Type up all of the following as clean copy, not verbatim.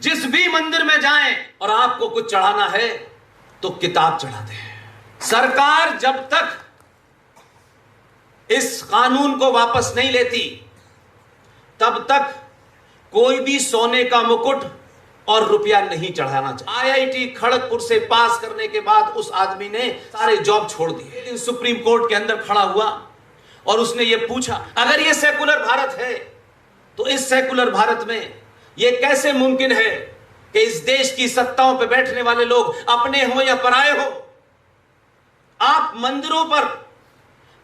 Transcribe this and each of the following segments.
जिस भी मंदिर में जाएं और आपको कुछ चढ़ाना है तो किताब चढ़ाते हैं। सरकार जब तक इस कानून को वापस नहीं लेती तब तक कोई भी सोने का मुकुट और रुपया नहीं चढ़ाना चाहिए। आईआईटी खड़गपुर से पास करने के बाद उस आदमी ने सारे जॉब छोड़ दिए। सुप्रीम कोर्ट के अंदर खड़ा हुआ और उसने ये पूछा, अगर ये सेकुलर भारत है तो इस सेकुलर भारत में ये कैसे मुमकिन है कि इस देश की सत्ताओं पे बैठने वाले लोग अपने हो या पराये हो, आप मंदिरों पर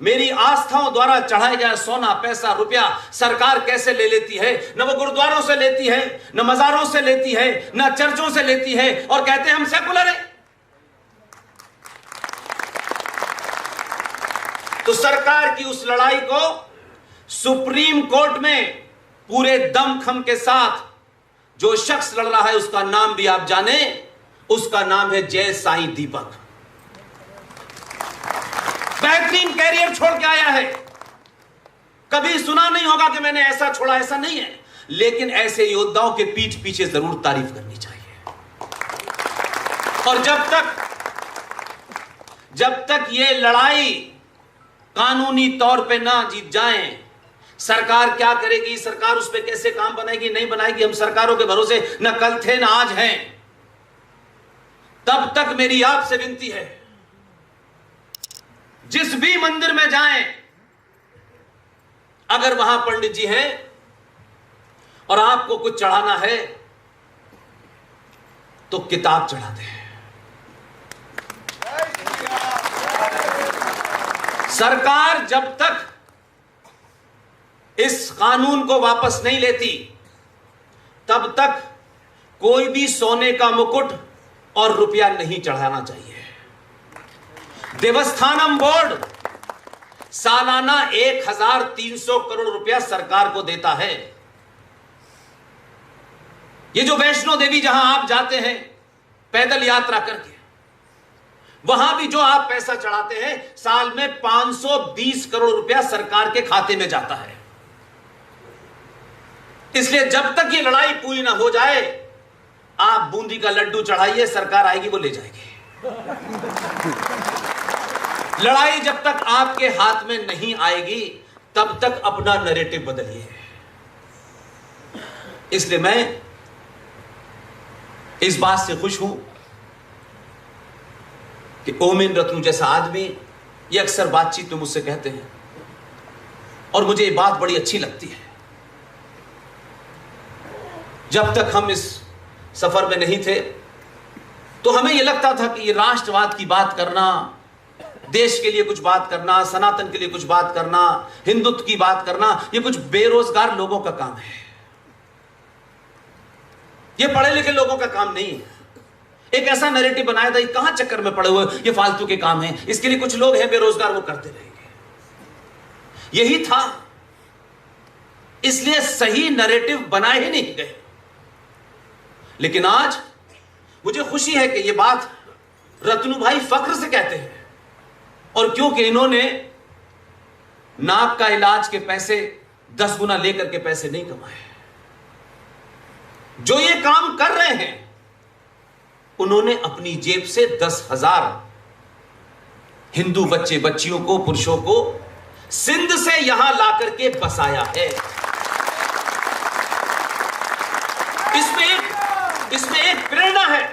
मेरी आस्थाओं द्वारा चढ़ाया गया सोना, पैसा, रुपया सरकार कैसे ले लेती है? न वो गुरुद्वारों से लेती है, न मजारों से लेती है, न चर्चों से लेती है, और कहते हैं हम सेकुलर हैं। तो सरकार की उस लड़ाई को सुप्रीम कोर्ट में पूरे दमखम के साथ जो शख्स लड़ रहा है उसका नाम भी आप जाने, उसका नाम है जय साईं दीपक। बेहतरीन कैरियर छोड़ के आया है। कभी सुना नहीं होगा कि मैंने ऐसा छोड़ा, ऐसा नहीं है, लेकिन ऐसे योद्धाओं के पीठ पीछे जरूर तारीफ करनी चाहिए। और जब तक ये लड़ाई कानूनी तौर पे ना जीत जाए, सरकार क्या करेगी, सरकार उस पे कैसे काम बनाएगी, नहीं बनाएगी, हम सरकारों के भरोसे न कल थे न आज हैं। तब तक मेरी आपसे विनती है, जिस भी मंदिर में जाएं, अगर वहां पंडित जी हैं और आपको कुछ चढ़ाना है तो किताब चढ़ाते हैं। सरकार जब तक इस कानून को वापस नहीं लेती तब तक कोई भी सोने का मुकुट और रुपया नहीं चढ़ाना चाहिए। देवस्थानम बोर्ड सालाना 1300 करोड़ रुपया सरकार को देता है। ये जो वैष्णो देवी जहां आप जाते हैं पैदल यात्रा करके, वहां भी जो आप पैसा चढ़ाते हैं, साल में 520 करोड़ रुपया सरकार के खाते में जाता है। इसलिए जब तक ये लड़ाई पूरी ना हो जाए, आप बूंदी का लड्डू चढ़ाइए, सरकार आएगी वो ले जाएगी। लड़ाई जब तक आपके हाथ में नहीं आएगी तब तक अपना नैरेटिव बदलिए। इसलिए मैं इस बात से खुश हूं कि ओमेन रत्नू जैसा आदमी, ये अक्सर बातचीत में मुझसे कहते हैं और मुझे ये बात बड़ी अच्छी लगती है। जब तक हम इस सफर में नहीं थे तो हमें यह लगता था कि ये राष्ट्रवाद की बात करना, देश के लिए कुछ बात करना, सनातन के लिए कुछ बात करना, हिंदुत्व की बात करना, ये कुछ बेरोजगार लोगों का काम है, ये पढ़े लिखे लोगों का काम नहीं है। एक ऐसा नैरेटिव बनाया था, कहां चक्कर में पड़े हुए, ये फालतू के काम है, इसके लिए कुछ लोग हैं बेरोजगार, वो करते रहेंगे, यही था। इसलिए सही नैरेटिव बनाए ही नहीं गए। लेकिन आज मुझे खुशी है कि यह बात रत्नू भाई फख्र से कहते हैं, और क्योंकि इन्होंने नाक का इलाज के पैसे 10 गुना लेकर के पैसे नहीं कमाए। जो ये काम कर रहे हैं उन्होंने अपनी जेब से 10,000 हिंदू बच्चे बच्चियों को, पुरुषों को सिंध से यहां लाकर के बसाया है। इसमें एक प्रेरणा है।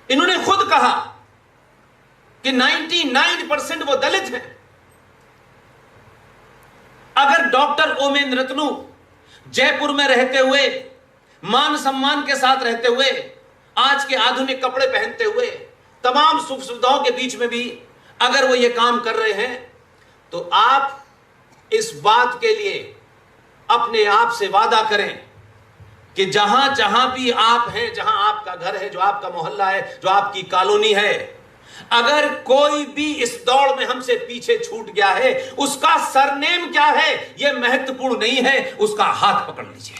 इन्होंने खुद कहा कि 99% वो दलित हैं। अगर डॉक्टर ओमेन रत्नू जयपुर में रहते हुए, मान सम्मान के साथ रहते हुए, आज के आधुनिक कपड़े पहनते हुए, तमाम सुख सुविधाओं के बीच में भी अगर वो ये काम कर रहे हैं, तो आप इस बात के लिए अपने आप से वादा करें कि जहां जहां भी आप हैं, जहां आपका घर है, जो आपका मोहल्ला है, जो आपकी कॉलोनी है, अगर कोई भी इस दौड़ में हमसे पीछे छूट गया है, उसका सरनेम क्या है यह महत्वपूर्ण नहीं है, उसका हाथ पकड़ लीजिए।